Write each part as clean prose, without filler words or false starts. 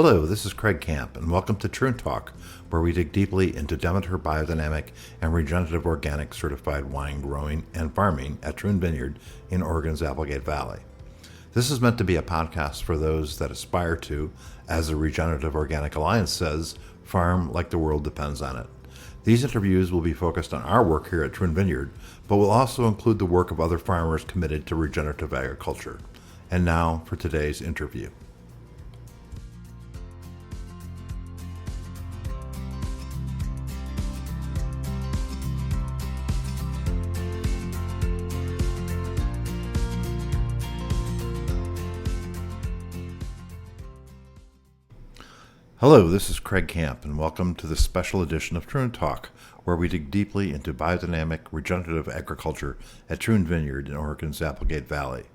Hello, this is Craig Camp, and welcome to Troon Talk, where we dig deeply into Demeter biodynamic and regenerative organic certified wine growing and farming at Troon Vineyard in Oregon's Applegate Valley. This is meant to be a podcast for those that aspire to, as the Regenerative Organic Alliance says, farm like the world depends on it. These interviews will be focused on our work here at Troon Vineyard, but will also include the work of other farmers committed to regenerative agriculture. And now for today's interview. Hello, this is Craig Camp, and welcome to this special edition of Troon Talk, where we dig deeply into biodynamic regenerative agriculture at Troon Vineyard in Oregon's Applegate Valley.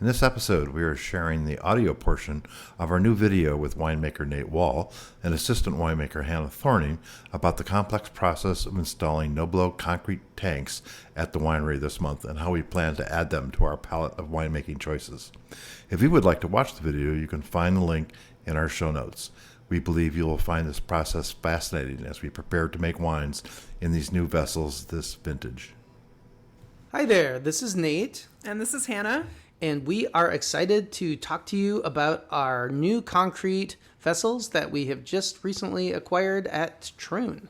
In this episode, we are sharing the audio portion of our new video with winemaker Nate Wall and assistant winemaker Hannah Thorning about the complex process of installing Nomblot concrete tanks at the winery this month and how we plan to add them to our palette of winemaking choices. If you would like to watch the video, you can find the link in our show notes. We believe you will find this process fascinating as we prepare to make wines in these new vessels this vintage. Hi there, this is Nate. And this is Hannah. And we are excited to talk to you about our new concrete vessels that we have just recently acquired at Troon.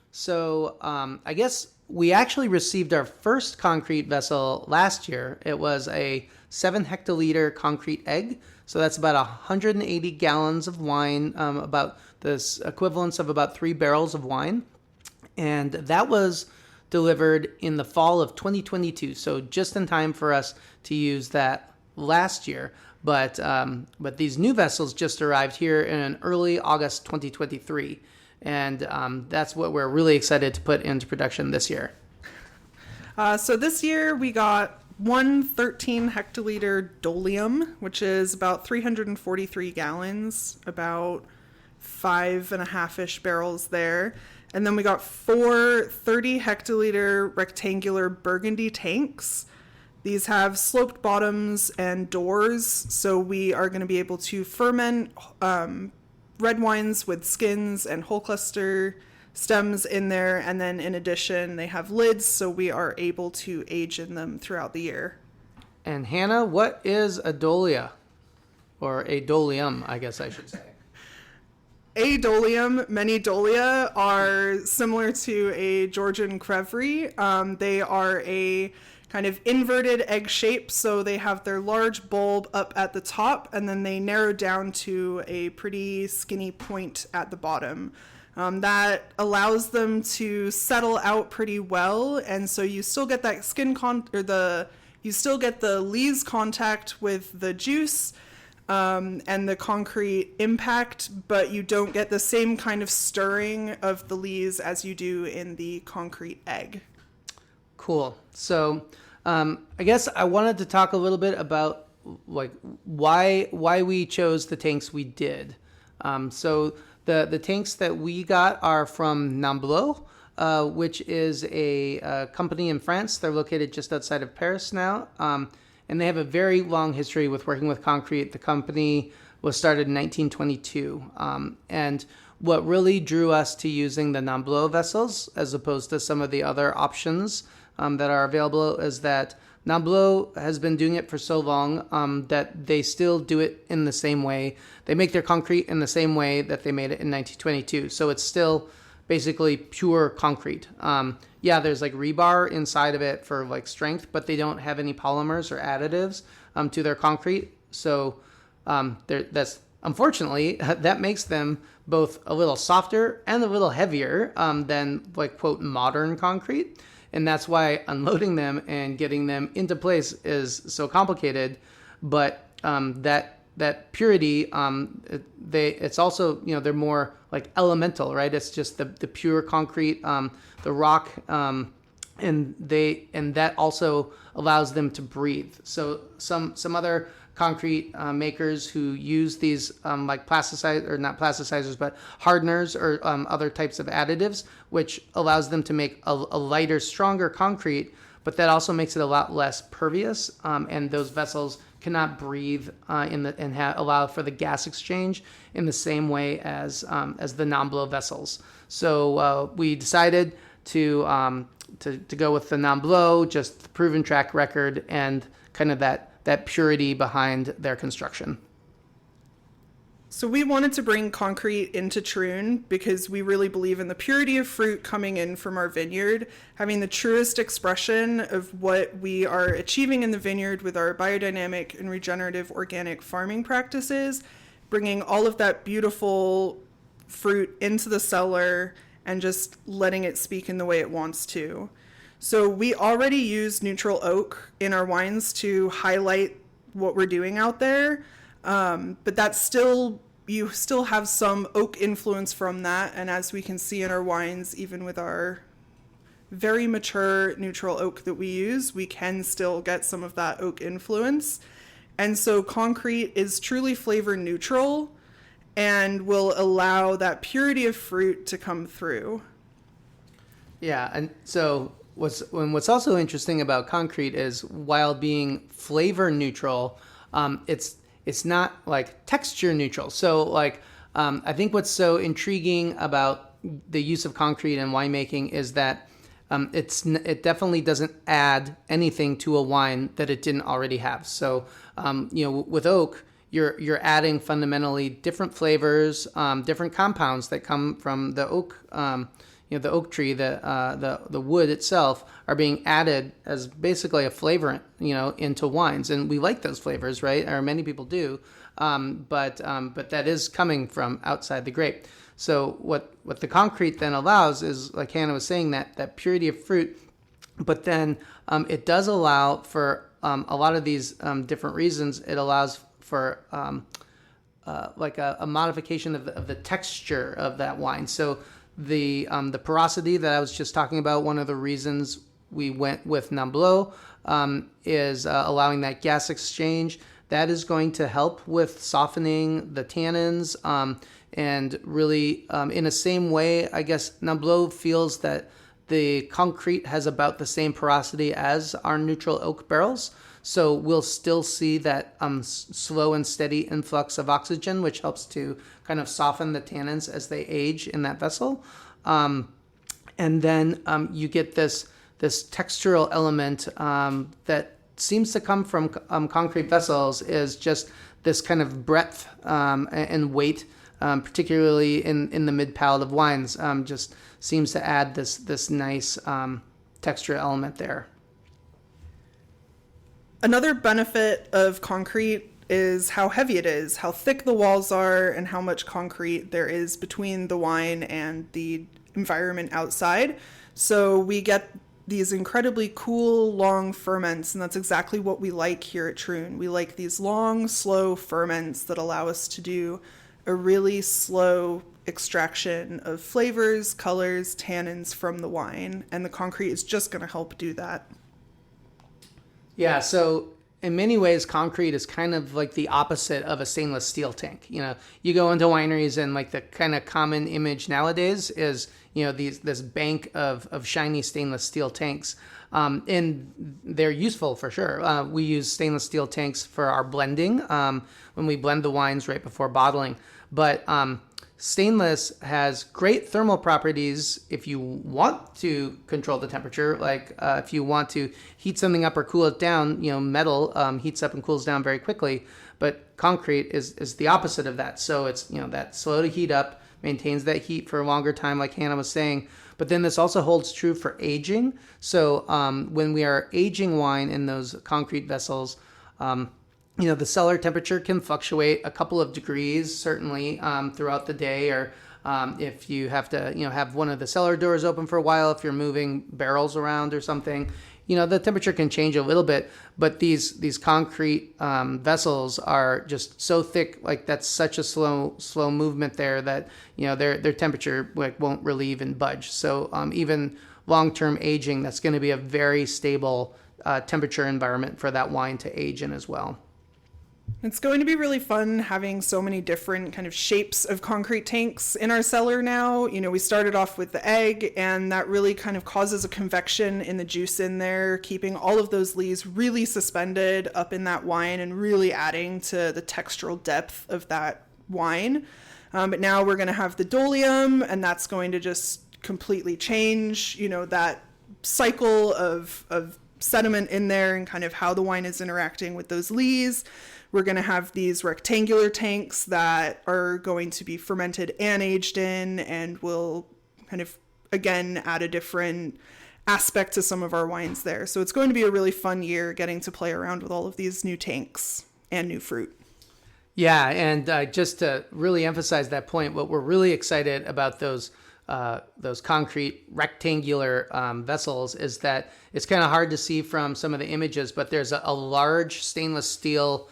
So I guess we actually received our first concrete vessel last year. It was a 7 hectoliter concrete egg. So that's about 180 gallons of wine, about this equivalence of about 3 barrels of wine. And that was delivered in the fall of 2022. So just in time for us to use that last year. But these new vessels just arrived here in early August 2023. And that's what we're really excited to put into production this year. So this year we got one 13 hectoliter Dolium, which is about 343 gallons, about 5.5-ish barrels there. And then we got 4 30 hectoliter rectangular Burgundy tanks. These have sloped bottoms and doors, so we are going to be able to ferment red wines with skins and whole cluster stems in there, and then in addition they have lids, so we are able to age in them throughout the year. And Hannah, what is a Dolia? Or a Dolium, I guess I should say. A Dolium, many Dolia are similar to a Georgian Creverie. They are a kind of inverted egg shape, so they have their large bulb up at the top, and then they narrow down to a pretty skinny point at the bottom. That allows them to settle out pretty well, and so you still get that you still get the lees contact with the juice and the concrete impact, but you don't get the same kind of stirring of the lees as you do in the concrete egg. Cool. So I guess I wanted to talk a little bit about like why we chose the tanks we did. So the tanks that we got are from Nomblot, which is a company in France. They're located just outside of Paris now, and they have a very long history with working with concrete. The company was started in 1922, and what really drew us to using the Nomblot vessels as opposed to some of the other options that are available is that Nomblot has been doing it for so long that they still do it in the same way. They make their concrete in the same way that they made it in 1922. So it's still basically pure concrete. There's like rebar inside of it for like strength, but they don't have any polymers or additives to their concrete. So that's unfortunately that makes them both a little softer and a little heavier than like quote modern concrete. And that's why unloading them and getting them into place is so complicated. But that purity, it's also, they're more like elemental, right? It's just the pure concrete, the rock, and that also allows them to breathe. So some other concrete makers who use these like not plasticizers, but hardeners or other types of additives, which allows them to make a lighter, stronger concrete, but that also makes it a lot less pervious. And those vessels cannot breathe allow for the gas exchange in the same way as the Nomblot vessels. So we decided to go with the Nomblot, just the proven track record and kind of that purity behind their construction. So we wanted to bring concrete into Troon because we really believe in the purity of fruit coming in from our vineyard, having the truest expression of what we are achieving in the vineyard with our biodynamic and regenerative organic farming practices, bringing all of that beautiful fruit into the cellar and just letting it speak in the way it wants to. So we already use neutral oak in our wines to highlight what we're doing out there. But that's still, you still have some oak influence from that. And as we can see in our wines, even with our very mature neutral oak that we use, we can still get some of that oak influence. And so concrete is truly flavor neutral and will allow that purity of fruit to come through. Yeah, and so what's also interesting about concrete is while being flavor neutral, it's not like texture neutral. So like I think what's so intriguing about the use of concrete in winemaking is that it definitely doesn't add anything to a wine that it didn't already have. So with oak, you're adding fundamentally different flavors, different compounds that come from the oak. The oak tree, the wood itself, are being added as basically a flavorant, into wines, and we like those flavors, right? Or many people do, but that is coming from outside the grape. So what the concrete then allows is, like Hannah was saying, that purity of fruit, but then it does allow for a lot of these different reasons. It allows for like a modification of the texture of that wine. So the porosity that I was just talking about, one of the reasons we went with Nomblot is allowing that gas exchange. That is going to help with softening the tannins and really in the same way, I guess Nomblot feels that the concrete has about the same porosity as our neutral oak barrels. So we'll still see that slow and steady influx of oxygen, which helps to kind of soften the tannins as they age in that vessel. And then you get this textural element that seems to come from concrete vessels, is just this kind of breadth and weight, particularly in the mid-palate of wines, just seems to add this nice texture element there. Another benefit of concrete is how heavy it is, how thick the walls are, and how much concrete there is between the wine and the environment outside. So we get these incredibly cool, long ferments, and that's exactly what we like here at Troon. We like these long, slow ferments that allow us to do a really slow extraction of flavors, colors, tannins from the wine, and the concrete is just going to help do that. Yeah, so in many ways, concrete is kind of like the opposite of a stainless steel tank. You go into wineries and like the kind of common image nowadays is, this bank of shiny stainless steel tanks. And they're useful for sure. We use stainless steel tanks for our blending when we blend the wines right before bottling. But stainless has great thermal properties if you want to control the temperature. Like if you want to heat something up or cool it down, metal heats up and cools down very quickly. But concrete is the opposite of that. So it's, that slow to heat up, maintains that heat for a longer time, like Hannah was saying. But then this also holds true for aging. So when we are aging wine in those concrete vessels, the cellar temperature can fluctuate a couple of degrees, certainly, throughout the day, or if you have to, have one of the cellar doors open for a while, if you're moving barrels around or something, the temperature can change a little bit. But these concrete vessels are just so thick, like that's such a slow movement there that their temperature won't relieve and budge. So even long-term aging, that's going to be a very stable temperature environment for that wine to age in as well. It's going to be really fun having so many different kind of shapes of concrete tanks in our cellar now. We started off with the egg, and that really kind of causes a convection in the juice in there, keeping all of those lees really suspended up in that wine and really adding to the textural depth of that wine. But now we're going to have the Dolium, and that's going to just completely change, that cycle of sediment in there and kind of how the wine is interacting with those lees. We're going to have these rectangular tanks that are going to be fermented and aged in, and will kind of, again, add a different aspect to some of our wines there. So it's going to be a really fun year getting to play around with all of these new tanks and new fruit. Yeah, and just to really emphasize that point, what we're really excited about those concrete rectangular vessels is that it's kind of hard to see from some of the images, but there's a large stainless steel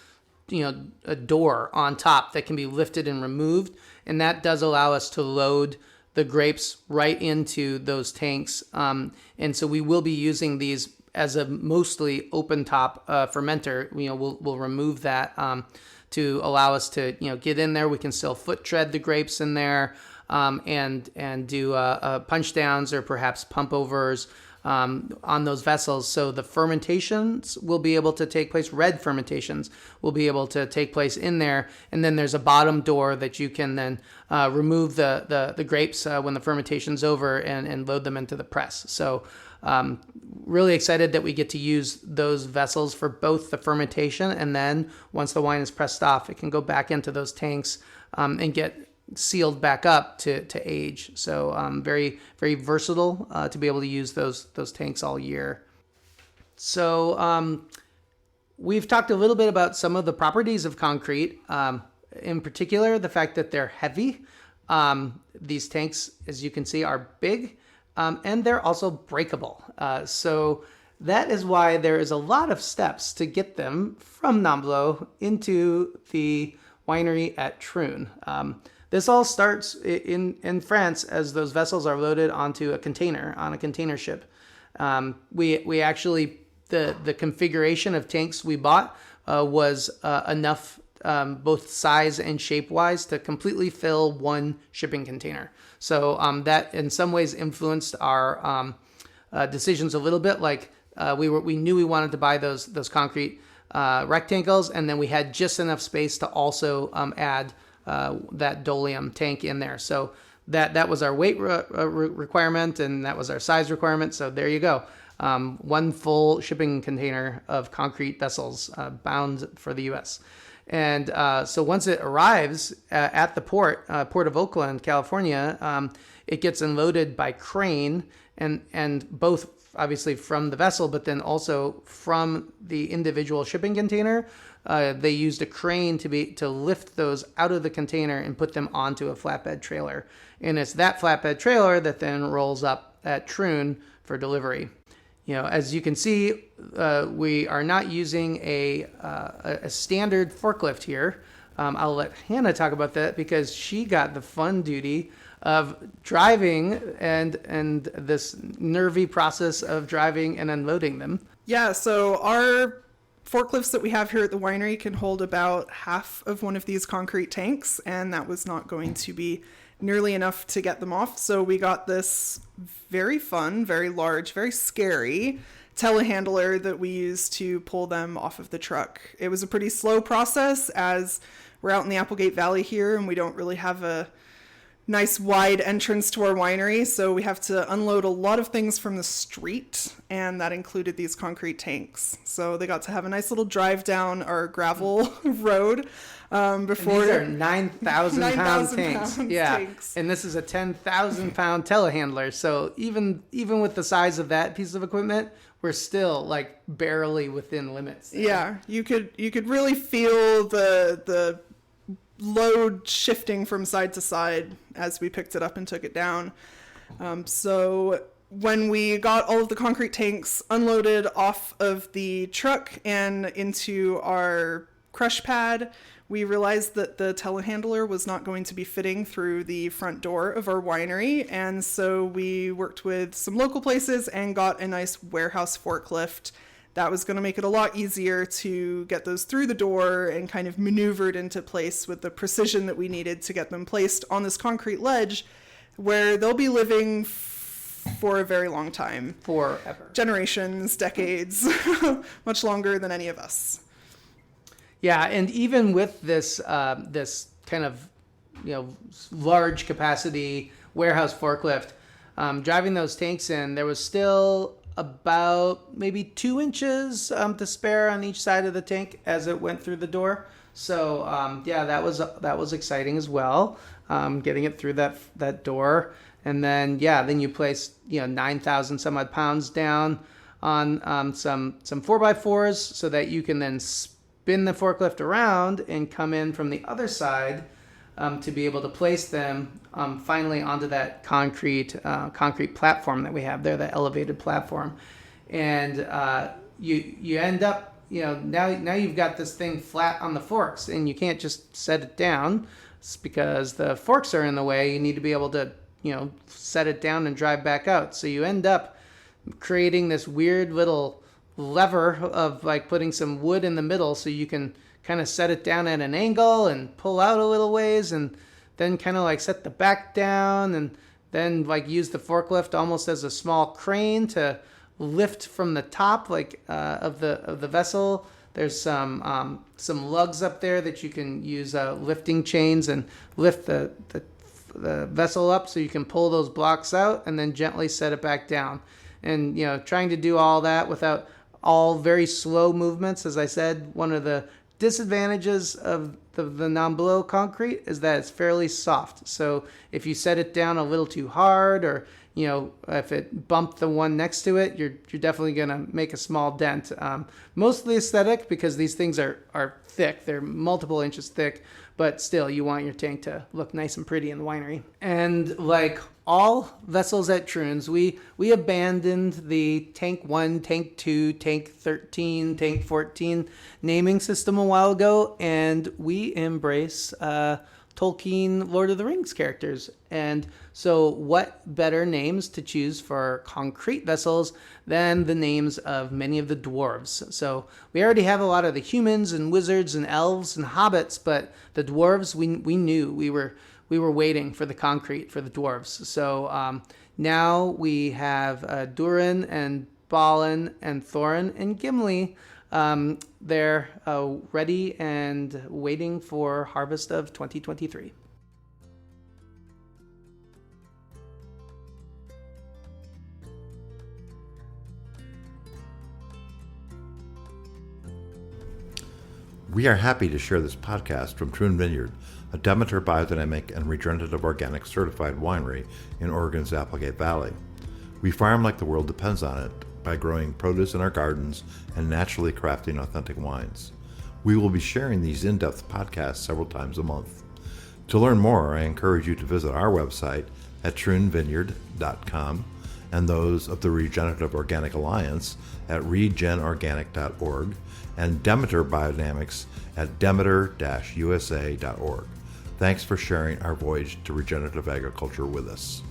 a door on top that can be lifted and removed, and that does allow us to load the grapes right into those tanks. And so we will be using these as a mostly open top fermenter. We'll remove that to allow us to get in there. We can still foot tread the grapes in there, and do punch downs or perhaps pump overs on those vessels. So the fermentations will be able to take place, red fermentations will be able to take place in there. And then there's a bottom door that you can then remove the grapes when the fermentation's over and load them into the press. So really excited that we get to use those vessels for both the fermentation, and then once the wine is pressed off, it can go back into those tanks and get sealed back up to age. So very, very versatile to be able to use those tanks all year. So we've talked a little bit about some of the properties of concrete, in particular the fact that they're heavy. These tanks, as you can see, are big, and they're also breakable. So that is why there is a lot of steps to get them from Nomblot into the winery at Troon. This all starts in France as those vessels are loaded onto a container ship. We actually, the configuration of tanks we bought was enough, both size and shape wise, to completely fill one shipping container. So that in some ways influenced our decisions a little bit. Like we knew we wanted to buy those concrete rectangles, and then we had just enough space to also add that Dolium tank in there. So that was our weight requirement, and that was our size requirement. So there you go. One full shipping container of concrete vessels bound for the U.S. And so once it arrives at the port of Oakland, California, it gets unloaded by crane, and both obviously from the vessel, but then also from the individual shipping container. They used a crane to lift those out of the container and put them onto a flatbed trailer. And it's that flatbed trailer that then rolls up at Troon for delivery. As you can see, we are not using a standard forklift here. I'll let Hannah talk about that because she got the fun duty of driving and this nervy process of driving and unloading them. Yeah, so our forklifts that we have here at the winery can hold about half of one of these concrete tanks, and that was not going to be nearly enough to get them off. So we got this very fun, very large, very scary telehandler that we used to pull them off of the truck. It was a pretty slow process as we're out in the Applegate Valley here, and we don't really have a nice wide entrance to our winery, so we have to unload a lot of things from the street, and that included these concrete tanks. So they got to have a nice little drive down our gravel road before. And these are 9,000 pound tanks. Tanks. And this is a 10,000 pound telehandler. So even with the size of that piece of equipment, we're still like barely within limits there. Yeah, you could really feel the load shifting from side to side as we picked it up and took it down. So when we got all of the concrete tanks unloaded off of the truck and into our crush pad, we realized that the telehandler was not going to be fitting through the front door of our winery. And so we worked with some local places and got a nice warehouse forklift that was going to make it a lot easier to get those through the door and kind of maneuvered into place with the precision that we needed to get them placed on this concrete ledge where they'll be living for a very long time. Forever. Generations, decades, much longer than any of us. Yeah, and even with this this kind of large capacity warehouse forklift, driving those tanks in, there was still about maybe 2 inches to spare on each side of the tank as it went through the door. So that was exciting as well, getting it through that door. And then then you place 9,000 some odd pounds down on some 4x4s so that you can then spin the forklift around and come in from the other side to be able to place them finally onto that concrete platform that we have there, that elevated platform. And you end up, now you've got this thing flat on the forks, and you can't just set it down. It's because the forks are in the way. You need to be able to set it down and drive back out. So you end up creating this weird little lever of like putting some wood in the middle so you can kind of set it down at an angle and pull out a little ways, and then kind of like set the back down, and then like use the forklift almost as a small crane to lift from the top of the vessel. There's some lugs up there that you can use lifting chains and lift the vessel up so you can pull those blocks out and then gently set it back down. And trying to do all that without all very slow movements. As I said, one of the disadvantages of the Nomblot concrete is that it's fairly soft. So if you set it down a little too hard, or if it bumped the one next to it, you're definitely going to make a small dent. Mostly aesthetic, because these things are thick. They're multiple inches thick, but still you want your tank to look nice and pretty in the winery. And like all vessels at Troon's, we abandoned the Tank 1, Tank 2, Tank 13, Tank 14 naming system a while ago, and we embrace Tolkien Lord of the Rings characters. And so what better names to choose for concrete vessels than the names of many of the dwarves? So we already have a lot of the humans and wizards and elves and hobbits, but the dwarves, we knew we were waiting for the concrete for the dwarves. So now we have Durin and Balin and Thorin and Gimli. They're ready and waiting for harvest of 2023. We are happy to share this podcast from Troon Vineyard, a Demeter biodynamic and regenerative organic certified winery in Oregon's Applegate Valley. We farm like the world depends on it by growing produce in our gardens and naturally crafting authentic wines. We will be sharing these in-depth podcasts several times a month. To learn more, I encourage you to visit our website at troonvineyard.com and those of the Regenerative Organic Alliance at regenorganic.org and Demeter Biodynamics at demeter-usa.org. Thanks for sharing our voyage to regenerative agriculture with us.